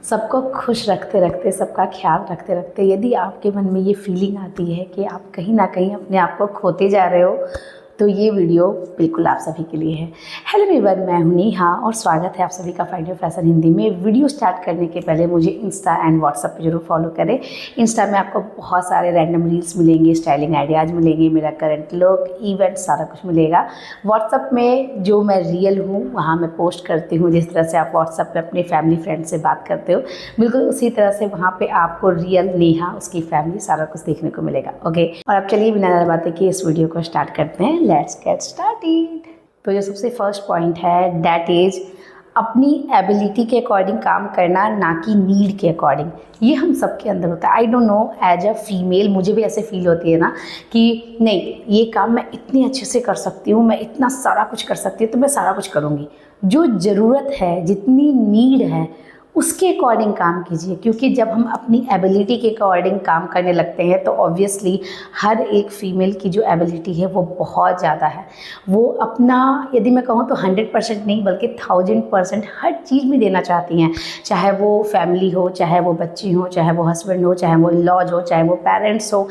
सबको खुश रखते रखते, सबका ख्याल रखते रखते यदि आपके मन में ये फीलिंग आती है कि आप कहीं ना कहीं अपने आप को खोते जा रहे हो, तो ये वीडियो बिल्कुल आप सभी के लिए है। हेलो एवरीवन, मैं हूं नेहा और स्वागत है आप सभी का फाइंड योर फैशन हिंदी में। वीडियो स्टार्ट करने के पहले मुझे इंस्टा एंड व्हाट्सएप पे जरूर फॉलो करें। इंस्टा में आपको बहुत सारे रैंडम रील्स मिलेंगे, स्टाइलिंग आइडियाज़ मिलेंगे, मेरा करंट लुक, इवेंट, सारा कुछ मिलेगा। व्हाट्सएप में जो मैं रियल हूँ वहाँ मैं पोस्ट करती हूँ। जिस तरह से आप व्हाट्सएप पे अपने फैमिली फ्रेंड से बात करते हो, बिल्कुल उसी तरह से वहाँ पे आपको रियल नेहा, उसकी फैमिली, सारा कुछ देखने को मिलेगा। ओके, और अब चलिए बिना ज़्यादा बातें किए इस वीडियो को स्टार्ट करते हैं। Let's get started. तो जो सबसे फर्स्ट पॉइंट है दैट इज अपनी एबिलिटी के अकॉर्डिंग काम करना, ना कि नीड के अकॉर्डिंग। ये हम सबके अंदर होता है। I don't know, as a female मुझे भी ऐसे फील होती है ना कि नहीं, ये काम मैं इतनी अच्छे से कर सकती हूँ, मैं इतना सारा कुछ कर सकती हूँ, तो मैं सारा कुछ करूँगी। जो ज़रूरत है, जितनी नीड है, उसके अकॉर्डिंग काम कीजिए। क्योंकि जब हम अपनी एबिलिटी के अकॉर्डिंग काम करने लगते हैं तो ऑब्वियसली हर एक फ़ीमेल की जो एबिलिटी है वो बहुत ज़्यादा है। वो अपना, यदि मैं कहूँ तो 100% नहीं बल्कि 1000% हर चीज़ में देना चाहती हैं। चाहे वो फैमिली हो, चाहे वो बच्ची हो, चाहे वो हस्बैंड हो, चाहे वो इन-लॉज हो, चाहे वो पेरेंट्स हो,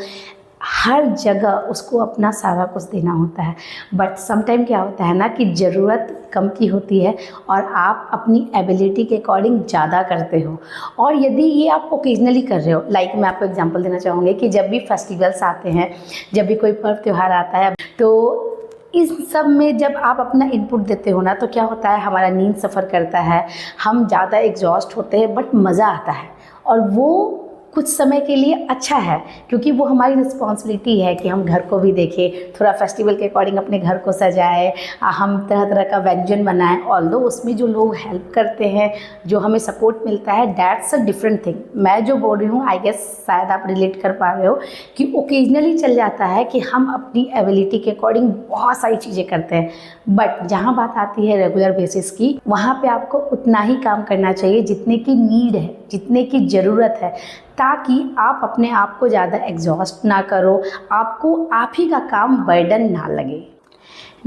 हर जगह उसको अपना सारा कुछ देना होता है। बट समटाइम क्या होता है ना कि ज़रूरत कम की होती है और आप अपनी एबिलिटी के अकॉर्डिंग ज़्यादा करते हो। और यदि ये आप ओकेजनली कर रहे हो, लाइक मैं आपको एग्जांपल देना चाहूँगी कि जब भी फेस्टिवल्स आते हैं, जब भी कोई पर्व त्यौहार आता है, तो इस सब में जब आप अपना इनपुट देते हो ना, तो क्या होता है, हमारा नींद सफ़र करता है, हम ज़्यादा एग्जॉस्ट होते हैं, बट मज़ा आता है। और वो कुछ समय के लिए अच्छा है, क्योंकि वो हमारी रिस्पॉन्सिबिलिटी है कि हम घर को भी देखें, थोड़ा फेस्टिवल के अकॉर्डिंग अपने घर को सजाएं, हम तरह तरह का व्यंजन बनाएं। ऑल्दो उसमें जो लोग हेल्प करते हैं, जो हमें सपोर्ट मिलता है, दैट्स अ डिफरेंट थिंग। मैं जो बोल रही हूँ, आई गेस शायद आप रिलेट कर पा रहे हो कि ओकेजनली चल जाता है कि हम अपनी एबिलिटी के अकॉर्डिंग बहुत सारी चीज़ें करते हैं। बट जहाँ बात आती है रेगुलर बेसिस की, वहाँ पे आपको उतना ही काम करना चाहिए जितने की नीड है, जितने की ज़रूरत है, ताकि आप अपने आप को ज़्यादा एग्जॉस्ट ना करो, आपको आप ही का काम बर्डन ना लगे।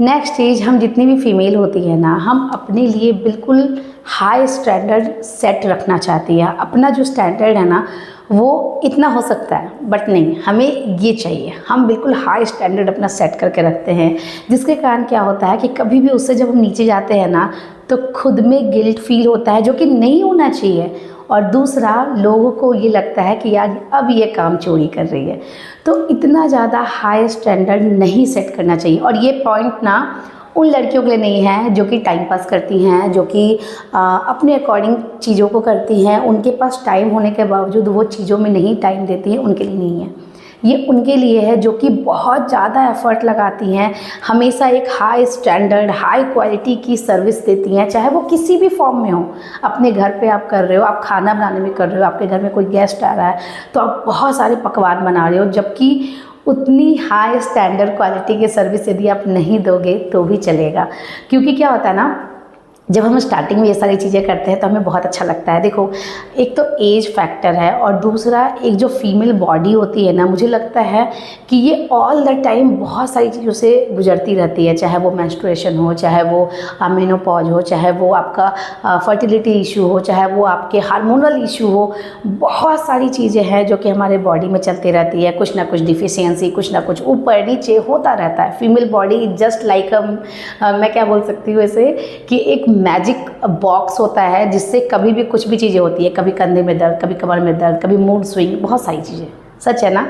नेक्स्ट चीज़, हम जितनी भी फीमेल होती है ना, हम अपने लिए बिल्कुल हाई स्टैंडर्ड सेट रखना चाहती है। अपना जो स्टैंडर्ड है ना, वो इतना हो सकता है, बट नहीं, हमें ये चाहिए। हम बिल्कुल हाई स्टैंडर्ड अपना सेट करके रखते हैं, जिसके कारण क्या होता है कि कभी भी उससे जब हम नीचे जाते हैं ना, तो खुद में गिल्ट फील होता है, जो कि नहीं होना चाहिए। और दूसरा, लोगों को ये लगता है कि यार अब ये काम चोरी कर रही है। तो इतना ज़्यादा हाई स्टैंडर्ड नहीं सेट करना चाहिए। और ये पॉइंट ना उन लड़कियों के लिए नहीं है जो कि टाइम पास करती हैं, जो कि अपने अकॉर्डिंग चीज़ों को करती हैं, उनके पास टाइम होने के बावजूद वो चीज़ों में नहीं टाइम देती हैं, उनके लिए नहीं है। ये उनके लिए है जो कि बहुत ज़्यादा एफर्ट लगाती हैं, हमेशा एक हाई स्टैंडर्ड, हाई क्वालिटी की सर्विस देती हैं, चाहे वो किसी भी फॉर्म में हो। अपने घर पे आप कर रहे हो, आप खाना बनाने में कर रहे हो, आपके घर में कोई गेस्ट आ रहा है तो आप बहुत सारे पकवान बना रहे हो, जबकि उतनी हाई स्टैंडर्ड क्वालिटी की सर्विस यदि आप नहीं दोगे तो भी चलेगा। क्योंकि क्या होता है ना, जब हम स्टार्टिंग में ये सारी चीज़ें करते हैं तो हमें बहुत अच्छा लगता है। देखो, एक तो एज फैक्टर है और दूसरा एक जो फीमेल बॉडी होती है ना, मुझे लगता है कि ये ऑल द टाइम बहुत सारी चीज़ों से गुजरती रहती है। चाहे वो मेंस्ट्रुएशन हो, चाहे वो मेनोपॉज हो, चाहे वो आपका फर्टिलिटी इशू हो, चाहे वो आपके हार्मोनल इशू हो, बहुत सारी चीज़ें हैं जो कि हमारे बॉडी में चलती रहती है। कुछ ना कुछ डिफिशियंसी, कुछ ना कुछ ऊपर नीचे होता रहता है। फीमेल बॉडी जस्ट लाइक मैं क्या बोल सकती हूँ ऐसे, कि एक मैजिक बॉक्स होता है जिससे कभी भी कुछ भी चीज़ें होती है। कभी कंधे में दर्द, कभी कमर में दर्द, कभी मूड स्विंग, बहुत सारी चीज़ें, सच है ना।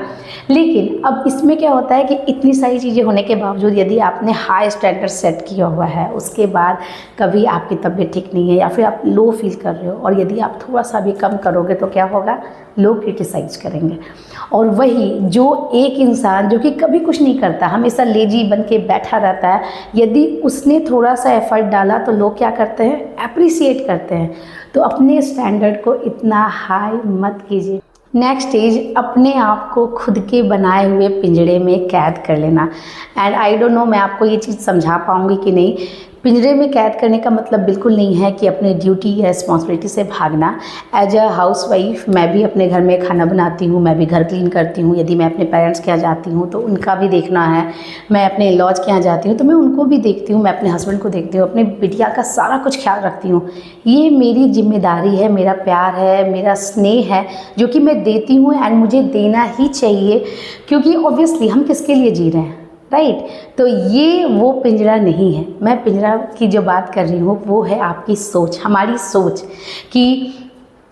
लेकिन अब इसमें क्या होता है कि इतनी सारी चीज़ें होने के बावजूद यदि आपने हाई स्टैंडर्ड सेट किया हुआ है, उसके बाद कभी आपकी तबीयत ठीक नहीं है या फिर आप लो फील कर रहे हो, और यदि आप थोड़ा सा भी कम करोगे तो क्या होगा, लोग क्रिटिसाइज करेंगे। और वही जो एक इंसान जो कि कभी कुछ नहीं करता, हमेशा लेजी बन के बैठा रहता है, यदि उसने थोड़ा सा एफर्ट डाला तो लोग क्या करते हैं, अप्रिसिएट करते हैं। तो अपने स्टैंडर्ड को इतना हाई मत कीजिए। नेक्स्ट स्टेज, अपने आप को खुद के बनाए हुए पिंजड़े में कैद कर लेना। एंड आई डोंट नो मैं आपको ये चीज़ समझा पाऊँगी कि नहीं, पिंजरे में कैद करने का मतलब बिल्कुल नहीं है कि अपने ड्यूटी या रिस्पॉन्सिबिलिटी से भागना। एज अ हाउस वाइफ मैं भी अपने घर में खाना बनाती हूँ, मैं भी घर क्लीन करती हूँ। यदि मैं अपने पेरेंट्स के यहाँ जाती हूँ तो उनका भी देखना है, मैं अपने इन-लॉज के यहाँ जाती हूँ तो मैं उनको भी देखती हूँ, मैं अपने हस्बैंड को देखती हूँ, अपनी बिटिया का सारा कुछ ख्याल रखती हूँ। ये मेरी जिम्मेदारी है, मेरा प्यार है, मेरा स्नेह है जो कि मैं देती हूँ एंड मुझे देना ही चाहिए, क्योंकि ऑब्वियसली हम किसके लिए जी रहे हैं, राइट। तो ये वो पिंजरा नहीं है। मैं पिंजरा की जो बात कर रही हूँ वो है आपकी सोच, हमारी सोच कि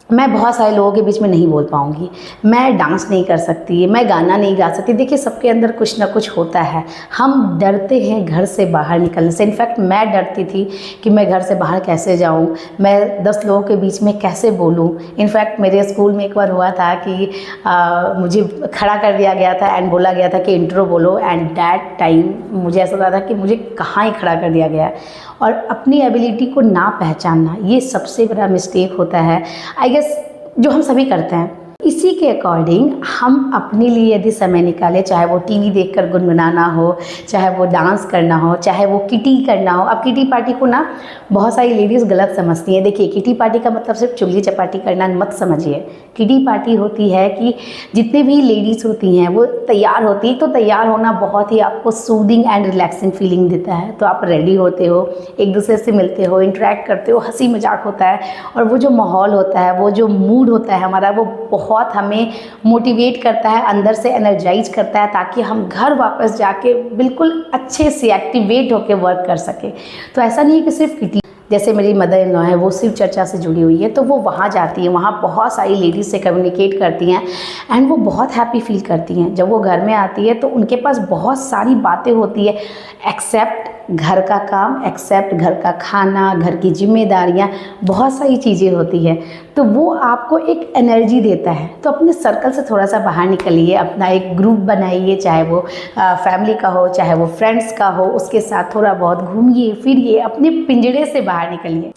मैं बहुत सारे लोगों के बीच में नहीं बोल पाऊँगी, मैं डांस नहीं कर सकती, मैं गाना नहीं गा सकती। देखिए सबके अंदर कुछ ना कुछ होता है। हम डरते हैं घर से बाहर निकलने से। इनफैक्ट मैं डरती थी कि मैं घर से बाहर कैसे जाऊँ, मैं 10 लोगों के बीच में कैसे बोलूँ। इनफैक्ट मेरे स्कूल में एक बार हुआ था कि मुझे खड़ा कर दिया गया था एंड बोला गया था कि इंट्रो बोलो, एंड दैट टाइम मुझे ऐसा लगा था कि मुझे कहाँ ही खड़ा कर दिया गया है। और अपनी एबिलिटी को ना पहचानना ये सबसे बड़ा मिस्टेक होता है, आई गेस, जो हम सभी करते हैं। इसी के अकॉर्डिंग हम अपने लिए यदि समय निकालें, चाहे वो टीवी देखकर गुनगुनाना हो, चाहे वो डांस करना हो, चाहे वो किटी करना हो। अब किटी पार्टी को ना बहुत सारी लेडीज़ गलत समझती हैं। देखिए किटी पार्टी का मतलब सिर्फ चुगली चपाटी करना मत समझिए। किटी पार्टी होती है कि जितने भी लेडीज़ होती हैं वो तैयार होती है, तो तैयार होना बहुत ही आपको सूदिंग एंड रिलैक्सिंग फीलिंग देता है। तो आप रेडी होते हो, एक दूसरे से मिलते हो, इंटरेक्ट करते हो, हंसी मजाक होता है, और वो जो माहौल होता है, वो जो मूड होता है हमारा, वो बहुत हमें मोटिवेट करता है, अंदर से एनर्जाइज करता है, ताकि हम घर वापस जाके बिल्कुल अच्छे से एक्टिवेट होकर वर्क कर सकें। तो ऐसा नहीं है कि सिर्फ किटी, जैसे मेरी मदर इन लॉ है वो शिव चर्चा से जुड़ी हुई है, तो वो वहाँ जाती है, वहाँ बहुत सारी लेडीज़ से कम्युनिकेट करती हैं एंड वो बहुत हैप्पी फील करती हैं। जब वो घर में आती है तो उनके पास बहुत सारी बातें होती है, एक्सेप्ट घर का काम, एक्सेप्ट घर का खाना, घर की जिम्मेदारियाँ, बहुत सारी चीज़ें होती है। तो वो आपको एक एनर्जी देता है। तो अपने सर्कल से थोड़ा सा बाहर निकलिए, अपना एक ग्रुप बनाइए, चाहे वो फैमिली का हो, चाहे वो फ्रेंड्स का हो, उसके साथ थोड़ा बहुत घूमिए फिरिए, अपने पिंजरे से बाहर निकलिए।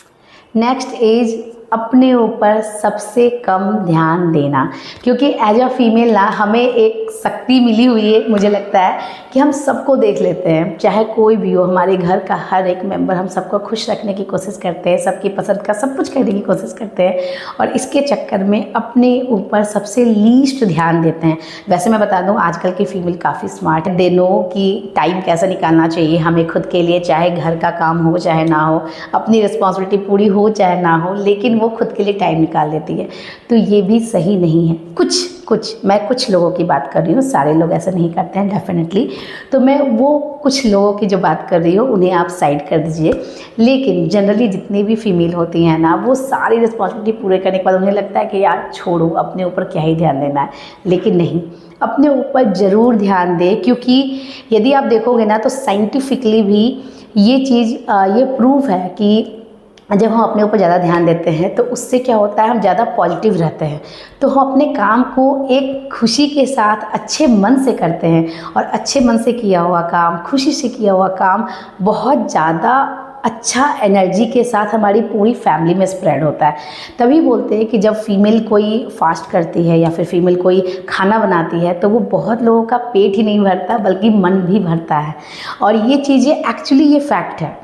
नेक्स्ट एज अपने ऊपर सबसे कम ध्यान देना, क्योंकि एज अ फीमेल ना हमें एक शक्ति मिली हुई है, मुझे लगता है कि हम सबको देख लेते हैं, चाहे कोई भी हो, हमारे घर का हर एक मेंबर, हम सबको खुश रखने की कोशिश करते हैं, सबकी पसंद का सब कुछ करने की कोशिश करते हैं, और इसके चक्कर में अपने ऊपर सबसे लीस्ट ध्यान देते हैं। वैसे मैं बता दूं आजकल की फीमेल काफ़ी स्मार्ट है, दे नो कि टाइम कैसे निकालना चाहिए हमें खुद के लिए, चाहे घर का काम हो चाहे ना हो, अपनी रिस्पॉन्सिबिलिटी पूरी हो चाहे ना हो, लेकिन वो खुद के लिए टाइम निकाल लेती है। तो ये भी सही नहीं है। मैं कुछ लोगों की बात कर रही हूँ, सारे लोग ऐसा नहीं करते हैं डेफिनेटली। तो मैं वो कुछ लोगों की जो बात कर रही हूँ उन्हें आप साइड कर दीजिए। लेकिन जनरली जितनी भी फीमेल होती हैं ना, वो सारी रिस्पॉन्सिबिलिटी पूरे करने के बाद उन्हें लगता है कि यार छोड़ो, अपने ऊपर क्या ही ध्यान देना है। लेकिन नहीं, अपने ऊपर ज़रूर ध्यान दें, क्योंकि यदि आप देखोगे ना तो साइंटिफिकली भी ये चीज़ ये प्रूफ है कि जब हम अपने ऊपर ज़्यादा ध्यान देते हैं तो उससे क्या होता है, हम ज़्यादा पॉजिटिव रहते हैं। तो हम अपने काम को एक खुशी के साथ अच्छे मन से करते हैं, और अच्छे मन से किया हुआ काम, खुशी से किया हुआ काम बहुत ज़्यादा अच्छा एनर्जी के साथ हमारी पूरी फैमिली में स्प्रेड होता है। तभी बोलते हैं कि जब फीमेल कोई फास्ट करती है या फिर फीमेल कोई खाना बनाती है तो वो बहुत लोगों का पेट ही नहीं भरता बल्कि मन भी भरता है, और ये चीज़ें एक्चुअली ये फैक्ट है।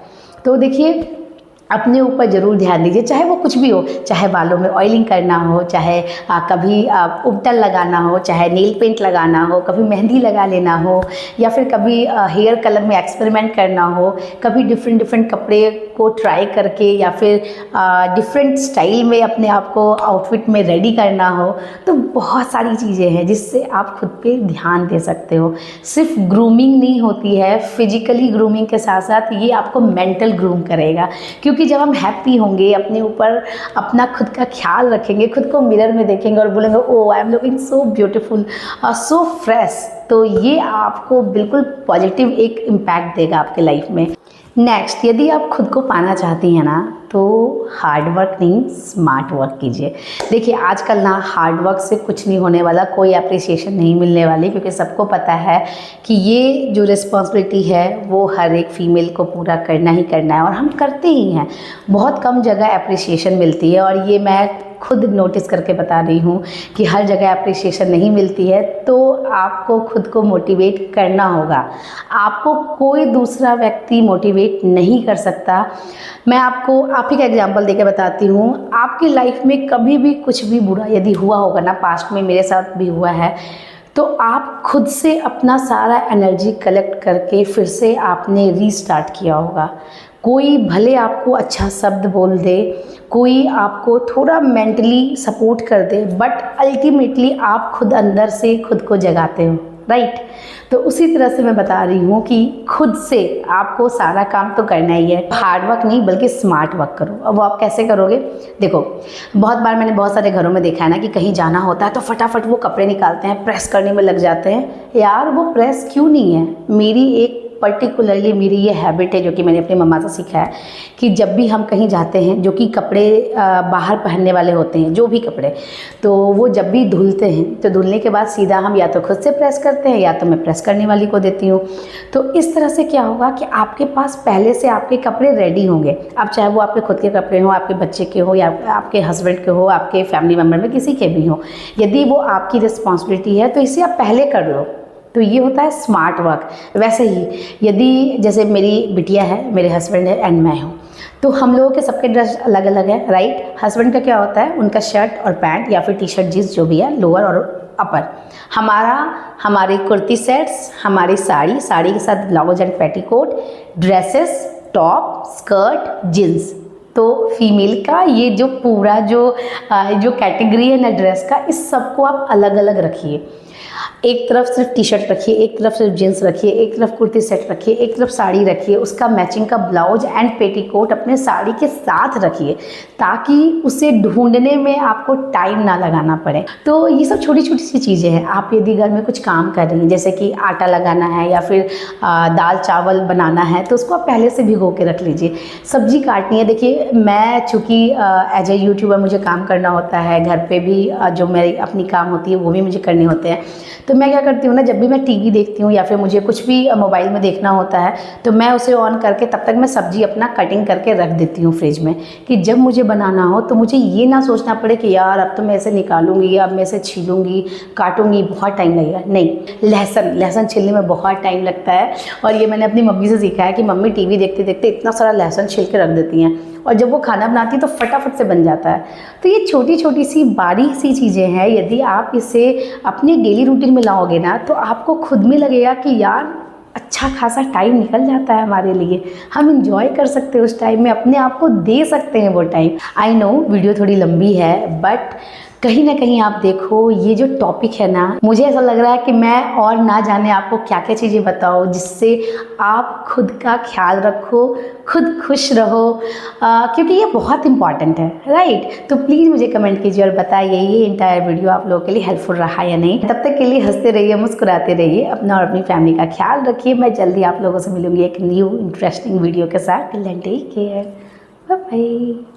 तो देखिए अपने ऊपर ज़रूर ध्यान दीजिए, चाहे वो कुछ भी हो, चाहे बालों में ऑयलिंग करना हो, चाहे कभी उपटन लगाना हो, चाहे नेल पेंट लगाना हो, कभी मेहंदी लगा लेना हो, या फिर कभी हेयर कलर में एक्सपेरिमेंट करना हो, कभी डिफरेंट कपड़े को ट्राई करके या फिर डिफरेंट स्टाइल में अपने आप को आउटफिट में रेडी करना हो। तो बहुत सारी चीज़ें हैं जिससे आप खुद पे ध्यान दे सकते हो। सिर्फ ग्रूमिंग नहीं होती है, फिजिकली ग्रूमिंग के साथ साथ ये आपको मेंटल ग्रूम करेगा, क्योंकि जब हम हैप्पी होंगे, अपने ऊपर अपना खुद का ख्याल रखेंगे, खुद को मिरर में देखेंगे और बोलेंगे oh I am looking so beautiful, so fresh, तो ये आपको बिल्कुल पॉजिटिव एक इम्पैक्ट देगा आपके लाइफ में। नेक्स्ट, यदि आप खुद को पाना चाहती हैं ना तो हार्ड वर्क नहीं, स्मार्ट वर्क कीजिए। देखिए आजकल ना हार्ड वर्क से कुछ नहीं होने वाला, कोई अप्रिसिएशन नहीं मिलने वाली, क्योंकि सबको पता है कि ये जो रिस्पॉन्सिबिलिटी है वो हर एक फ़ीमेल को पूरा करना ही करना है, और हम करते ही हैं। बहुत कम जगह अप्रिसिएशन मिलती है, और ये मैं खुद नोटिस करके बता रही हूँ कि हर जगह अप्रिसिएशन नहीं मिलती है। तो आपको खुद को मोटिवेट करना होगा, आपको कोई दूसरा व्यक्ति मोटिवेट नहीं कर सकता। मैं आपको आप ही का एग्जांपल देके बताती हूँ। आपकी लाइफ में कभी भी कुछ भी बुरा यदि हुआ होगा ना, पास्ट में मेरे साथ भी हुआ है, तो आप खुद से अपना सारा एनर्जी कलेक्ट करके फिर से आपने रीस्टार्ट किया होगा। कोई भले आपको अच्छा शब्द बोल दे, कोई आपको थोड़ा मेंटली सपोर्ट कर दे, बट अल्टीमेटली आप खुद अंदर से खुद को जगाते हो, राइट। तो उसी तरह से मैं बता रही हूँ कि खुद से आपको सारा काम तो करना ही है। हार्ड वर्क नहीं बल्कि स्मार्ट वर्क करो। अब वो आप कैसे करोगे? देखो, बहुत बार मैंने बहुत सारे घरों में देखा है ना कि कहीं जाना होता है तो फटाफट वो कपड़े निकालते हैं, प्रेस करने में लग जाते हैं। यार वो प्रेस क्यों नहीं है? मेरी एक पर्टिकुलरली मेरी ये हैबिट है जो कि मैंने अपनी मम्मा से सीखा है कि जब भी हम कहीं जाते हैं, जो कि कपड़े बाहर पहनने वाले होते हैं, जो भी कपड़े, तो वो जब भी धुलते हैं तो धुलने के बाद सीधा हम या तो खुद से प्रेस करते हैं या तो मैं प्रेस करने वाली को देती हूँ। तो इस तरह से क्या होगा कि आपके पास पहले से आपके कपड़े रेडी होंगे। अब चाहे वो आपके खुद के कपड़े हों, आपके बच्चे के हो, या आपके हस्बैंड के हो, आपके फैमिली मेम्बर में किसी के भी हो, यदि वो आपकी रिस्पॉन्सिबिलिटी है तो इसे आप पहले कर लो। तो ये होता है स्मार्ट वर्क। वैसे ही यदि जैसे मेरी बिटिया है, मेरे हस्बैंड है एंड मैं हूँ, तो हम लोगों के सबके ड्रेस अलग अलग है, राइट। हस्बैंड का क्या होता है, उनका शर्ट और पैंट या फिर टी शर्ट जीन्स जो भी है, लोअर और अपर। हमारी कुर्ती सेट्स, हमारी साड़ी के साथ blouse and petticoat, dresses, top, skirt, jeans. तो फीमेल का ये जो पूरा जो कैटेगरी है ना ड्रेस का, इस सबको आप अलग अलग रखिए। एक तरफ सिर्फ टी शर्ट रखिए, एक तरफ सिर्फ जीन्स रखिए, एक तरफ कुर्ती सेट रखिए, एक तरफ साड़ी रखिए, उसका मैचिंग का ब्लाउज एंड पेटीकोट अपने साड़ी के साथ रखिए, ताकि उसे ढूंढने में आपको टाइम ना लगाना पड़े। तो ये सब छोटी छोटी सी चीज़ें हैं। आप यदि घर में कुछ काम कर रही हैं, जैसे कि आटा लगाना है या फिर दाल चावल बनाना है, तो उसको आप पहले से भिगो के रख लीजिए। सब्जी काटनी है, देखिए मैं चूँकि एज ए यूट्यूबर मुझे काम करना होता है, घर पे भी जो मेरी अपनी काम होती है वो भी मुझे करने होते हैं। तो मैं क्या करती हूँ ना, जब भी मैं टीवी देखती हूँ या फिर मुझे कुछ भी मोबाइल में देखना होता है, तो मैं उसे ऑन करके तब तक मैं सब्जी अपना कटिंग करके रख देती हूँ फ्रिज में, कि जब मुझे बनाना हो तो मुझे ये ना सोचना पड़े कि यार अब तो मैं इसे निकालूंगी, अब मैं इसे छीलूंगी, काटूंगी, बहुत टाइम लगेगा। नहीं, लहसुन छीलने में बहुत टाइम लगता है, और ये मैंने अपनी मम्मी से सीखा है कि मम्मी टीवी देखते देखते इतना सारा लहसुन छील के रख देती हैं, और जब वो खाना बनाती है तो फटाफट से बन जाता है। तो ये छोटी छोटी सी बारीक सी चीज़ें हैं, यदि आप इसे अपने डेली रूटीन में लाओगे ना, तो आपको खुद में लगेगा कि यार अच्छा खासा टाइम निकल जाता है हमारे लिए, हम इंजॉय कर सकते हैं उस टाइम में, अपने आप को दे सकते हैं वो टाइम। आई नो वीडियो थोड़ी लंबी है, बट कहीं ना कहीं आप देखो ये जो टॉपिक है ना, मुझे ऐसा लग रहा है कि मैं और ना जाने आपको क्या क्या चीज़ें बताऊँ जिससे आप खुद का ख्याल रखो, खुद खुश रहो, क्योंकि ये बहुत इंपॉर्टेंट है, राइट। तो प्लीज़ मुझे कमेंट कीजिए और बताइए ये इंटायर वीडियो आप लोगों के लिए हेल्पफुल रहा या नहीं। तब तक के लिए हंसते रहिए, मुस्कुराते रहिए, अपना और अपनी फैमिली का ख्याल रखिए। मैं जल्दी आप लोगों से मिलूंगी एक न्यू इंटरेस्टिंग वीडियो के साथ। Till then take care, bye bye.